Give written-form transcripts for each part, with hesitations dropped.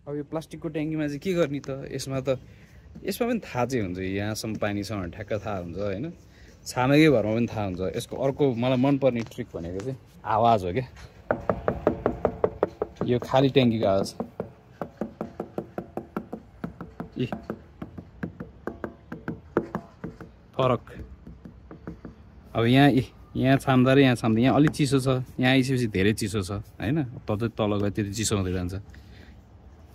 अब यो प्लास्टिकको ट्याङ्कीमा चाहिँ के गर्ने त यसमा पनि थाहा चाहिँ हुन्छ यहाँसम्म पानी छ भने ठ्याक्क थाहा हुन्छ होइन छामेकै भरमा पनि थाहा हुन्छ यसको अर्को मलाई मनपर्ने ट्रिक भनेको चाहिँ आवाज हो क्या यो खाली ट्याङ्कीको आवाज ए फरक अब यहाँ छाम्दा र यहाँ छाम्दा यहाँ अलिक चिसो छ यहाँ आइसकेपछि धेरै चिसो छ होइन तल गए त्यति चिसो हुँदै जान्छ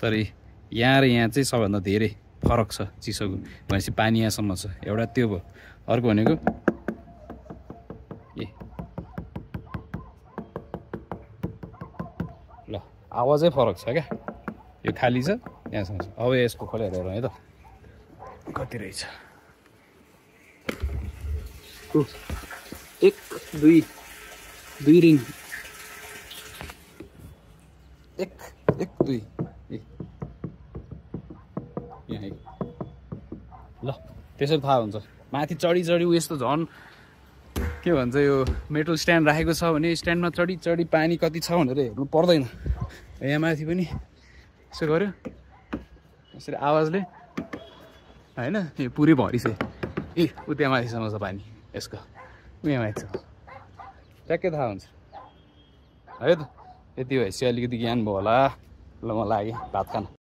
तर यहाँ र यहाँ चाहिँ सबभन्दा धेरै फरक छ चिसोको भनेपछि पानी यहाँसम्म छ एउटा त्यो भयो अर्को भनेको ए ल आवाजै फरक छ क्या यो खाली छ यहाँसम्म छ अब यसको खोलेर हेरौँ है त कति रहेछ एक दुई रिङ एक दुई यहाँ ल त्यसरी थाहा हुन्छ माथि चढी उयस त झन् के भन्छ यो मेटल स्ट्यान्ड राखेको छ भने स्ट्यान्डमा चढी पानी कति छ भनेर हेर्नु पर्दैन यहाँ माथि पनि यसो गर्यो यसरी आवाजले होइन यो पुरै भरिसक्यो ए उ त्यहाँ माथिसम्म छ पानी यसको उहाँ माथि छ ट्याक्कै थाहा हुन्छ है त यति भएपछि अलिकति ज्ञान भयो होला ल म लागेँ भात खान